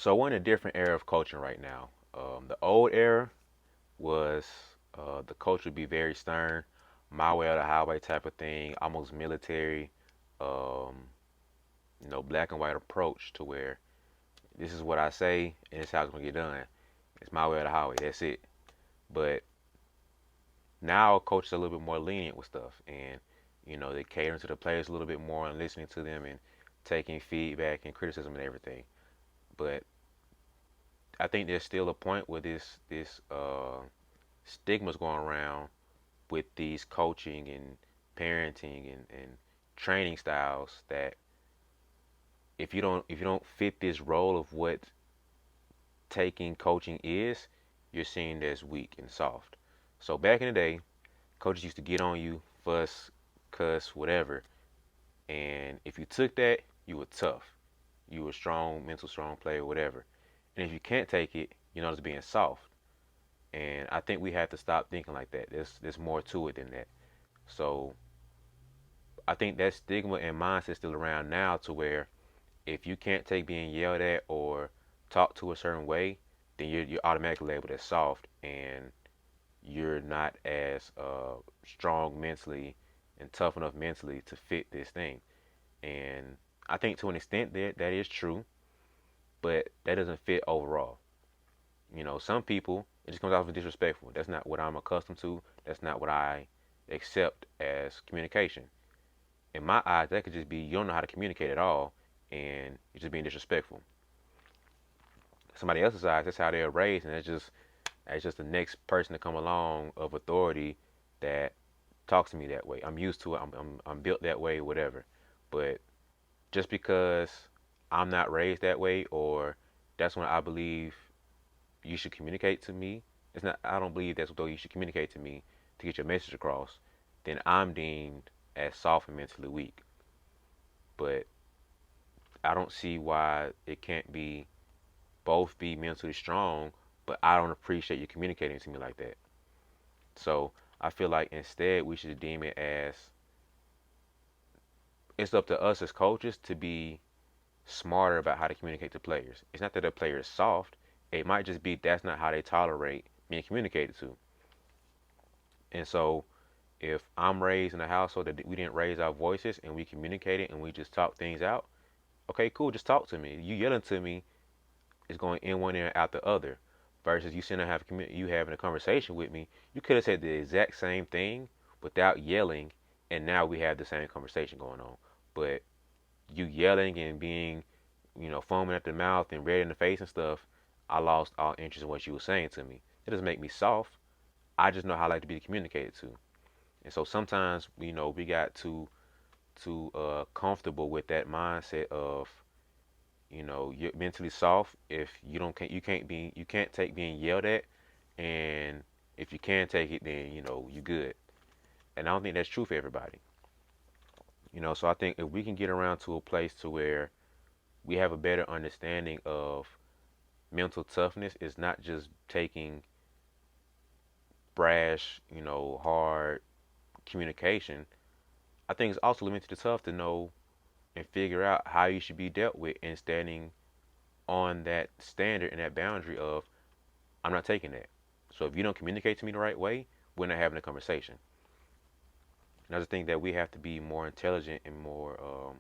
So we're in a different era of coaching right now. The old era was the coach would be very stern, my way or the highway type of thing, almost military, um, black and white approach to where this is what I say and it's how it's gonna get done. It's my way or the highway. That's it. But now coaches are a little bit more lenient with stuff, and they cater to the players a little bit more and listening to them and taking feedback and criticism and everything. But I think there's still a point where this stigma's going around with these coaching and parenting and training styles that if you don't fit this role of what taking coaching is, you're seen as weak and soft. So back in the day, coaches used to get on you, fuss, cuss, whatever, and if you took that, you were tough. You were strong, mental strong player, whatever. And if you can't take it, you know, it's being soft. And I think we have to stop thinking like that. There's more to it than that. So I think that stigma and mindset is still around now to where if you can't take being yelled at or talked to a certain way, then you're automatically labeled as soft and you're not as strong mentally and tough enough mentally to fit this thing. And I think to an extent that is true, but that doesn't fit overall. Some people it just comes off as disrespectful. That's not what I'm accustomed to. That's not what I accept as communication. In my eyes, that could just be you don't know how to communicate at all, and you're just being disrespectful. Somebody else's eyes, that's how they're raised, and that's just the next person to come along of authority that talks to me that way. I'm used to it. I'm built that way, whatever. But just because I'm not raised that way, or that's when I believe you should communicate to me. It's not. I don't believe that's what you should communicate to me to get your message across. Then I'm deemed as soft and mentally weak. But I don't see why it can't be both be mentally strong, but I don't appreciate you communicating to me like that. So I feel like instead we should deem it as it's up to us as coaches to be smarter about how to communicate to players. It's not that a player is soft. It might just be that's not how they tolerate being communicated to. And so if I'm raised in a household that we didn't raise our voices and we communicated and we just talk things out, okay, cool, just talk to me. You yelling to me is going in one ear and out the other. Versus you sitting there you having a conversation with me, you could have said the exact same thing without yelling, and now we have the same conversation going on. But you yelling and being, foaming at the mouth and red in the face and stuff, I lost all interest in what you were saying to me. It doesn't make me soft. I just know how I like to be communicated to. And so sometimes, we got too comfortable with that mindset of, you're mentally soft if you can't take being yelled at, and if you can take it, then you good. And I don't think that's true for everybody. So I think if we can get around to a place to where we have a better understanding of mental toughness, it's not just taking brash, hard communication. I think it's also mentally tough to know and figure out how you should be dealt with and standing on that standard and that boundary of I'm not taking that. So if you don't communicate to me the right way, we're not having a conversation. And I just think that we have to be more intelligent and more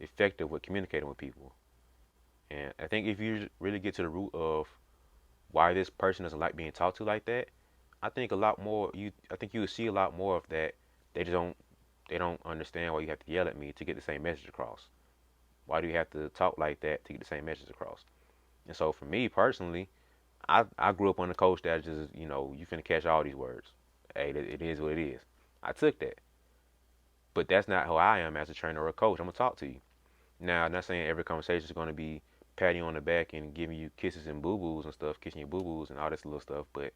effective with communicating with people. And I think if you really get to the root of why this person doesn't like being talked to like that, I think a lot more I think you would see a lot more of that. They don't understand why you have to yell at me to get the same message across. Why do you have to talk like that to get the same message across? And so for me personally, I grew up on a coach that just, you finna catch all these words. Hey, it is what it is. I took that. But that's not who I am as a trainer or a coach. I'm gonna talk to you. Now, I'm not saying every conversation is gonna be patting you on the back and giving you kisses and boo boos and stuff, kissing your boo boos and all this little stuff, but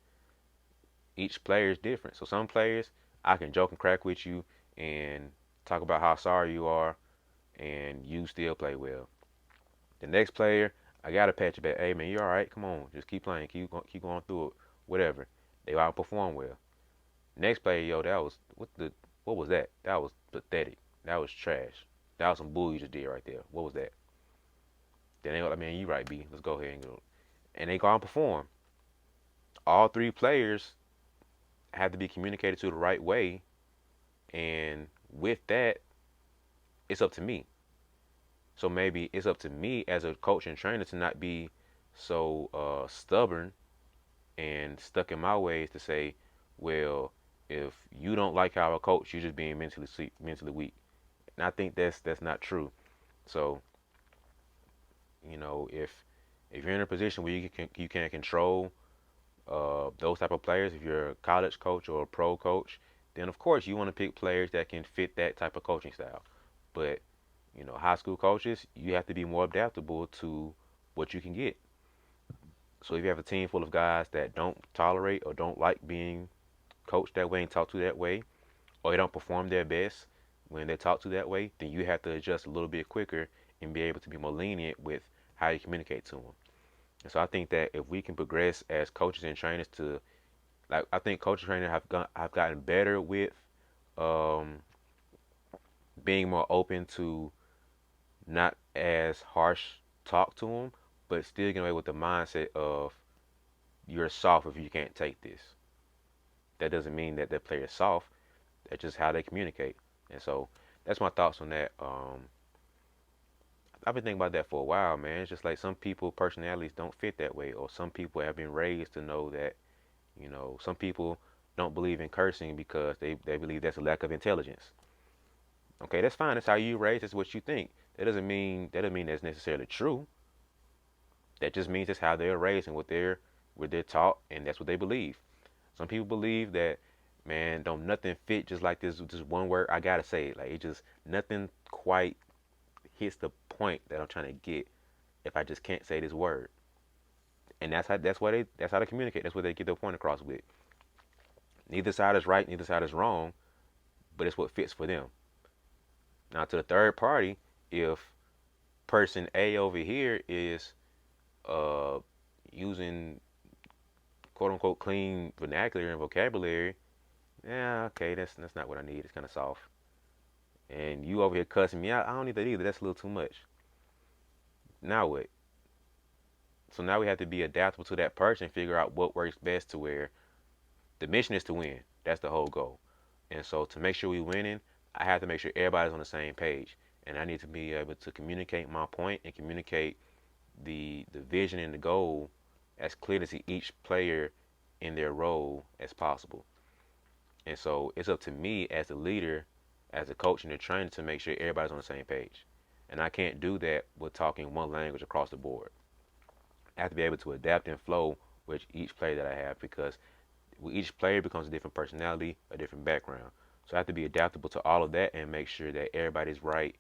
each player is different. So some players I can joke and crack with you and talk about how sorry you are and you still play well. The next player, I gotta pat you back. Hey man, you all right? Come on, just keep playing, keep going through it. Whatever. They outperform well. Next player, yo, what was that? That was pathetic. That was trash. That was some bull you just did right there. What was that? Then they go, I mean, you right, B. Let's go ahead and go. And they go out and perform. All three players have to be communicated to the right way, and with that, it's up to me. So maybe it's up to me as a coach and trainer to not be so stubborn and stuck in my ways to say, well, if you don't like how I coach, you're just being mentally weak. And I think that's not true. So if you're in a position where you can control those type of players, if you're a college coach or a pro coach, then of course you want to pick players that can fit that type of coaching style. But high school coaches, you have to be more adaptable to what you can get. So if you have a team full of guys that don't tolerate or don't like being coached that way and talked to that way, or they don't perform their best when they're talked to that way, then you have to adjust a little bit quicker and be able to be more lenient with how you communicate to them. And so I think that if we can progress as coaches and trainers to, like, I think coaches and trainers have gotten better with um, being more open to not as harsh talk to them, but still getting away with the mindset of you're soft if you can't take this. That doesn't mean that the player is soft. That's just how they communicate. And so that's my thoughts on that. I've been thinking about that for a while, man. It's just like some people personalities don't fit that way, or some people have been raised to know that, some people don't believe in cursing because they believe that's a lack of intelligence. Okay, that's fine. That's how you raised. That's what you think. That doesn't mean that's necessarily true. That just means that's how they're raised and what they're taught, and that's what they believe. Some people believe that, man, don't nothing fit just like this one word. I gotta say it. Like, it just nothing quite hits the point that I'm trying to get if I just can't say this word. And that's how they communicate. That's what they get their point across with. Neither side is right, neither side is wrong, but it's what fits for them. Now to the third party, if person A over here is uh using quote unquote clean vernacular and vocabulary, yeah, okay, that's not what I need. It's kind of soft. And you over here cussing me out, I don't need that either. That's a little too much. Now what? So now we have to be adaptable to that person, figure out what works best to where the mission is to win. That's the whole goal. And so to make sure we winning, I have to make sure everybody's on the same page. And I need to be able to communicate my point and communicate the vision and the goal as clear to each player in their role as possible. And so it's up to me as a leader, as a coach and a trainer to make sure everybody's on the same page. And I can't do that with talking one language across the board. I have to be able to adapt and flow with each player that I have because each player becomes a different personality, a different background. So I have to be adaptable to all of that and make sure that everybody's right,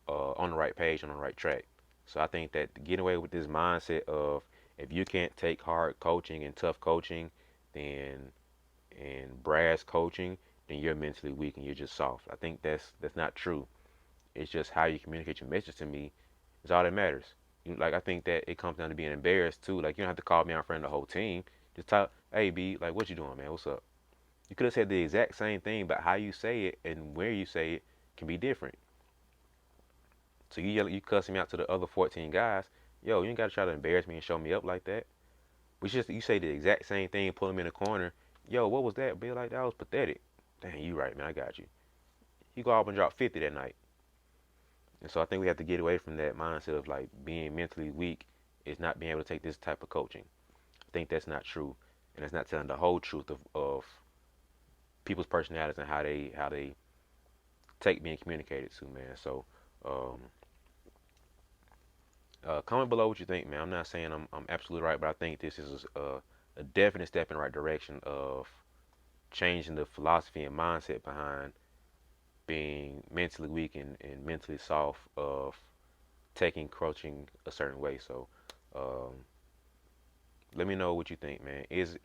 on the right page, on the right track. So I think that getting away with this mindset of if you can't take hard coaching and tough coaching, then and brass coaching, then you're mentally weak and you're just soft. I think that's not true. It's just how you communicate your message to me is all that matters. Like, I think that it comes down to being embarrassed too. Like, you don't have to call me out in front of the whole team. Just talk, hey B, like, what you doing, man? What's up? You could have said the exact same thing, but how you say it and where you say it can be different. So you cussing me out to the other 14 guys. Yo, you ain't gotta try to embarrass me and show me up like that. We just you say the exact same thing, pull him in the corner. Yo, what was that? Be like, that was pathetic. Dang, you right, man. I got you. You go up and drop 50 that night. And so I think we have to get away from that mindset of like being mentally weak is not being able to take this type of coaching. I think that's not true, and it's not telling the whole truth of people's personalities and how they take being communicated to, man. So um, comment below what you think, man. I'm not saying I'm absolutely right, but I think this is a definite step in the right direction of changing the philosophy and mindset behind being mentally weak and mentally soft of taking coaching a certain way. So um, let me know what you think, man. Is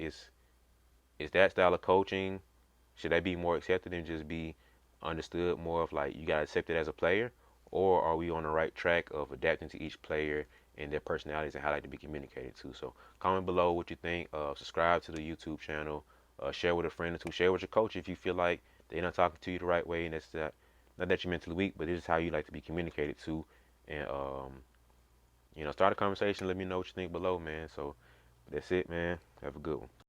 that style of coaching, should that be more accepted and just be understood more of like you gotta accept it as a player, or are we on the right track of adapting to each player and their personalities and how they like to be communicated to? So comment below what you think. Subscribe to the YouTube channel. Share with a friend or two. Share with your coach if you feel like they're not talking to you the right way, and that's not that you're mentally weak, but this is how you like to be communicated to. And Start a conversation. Let me know what you think below, man. So that's it, man. Have a good one.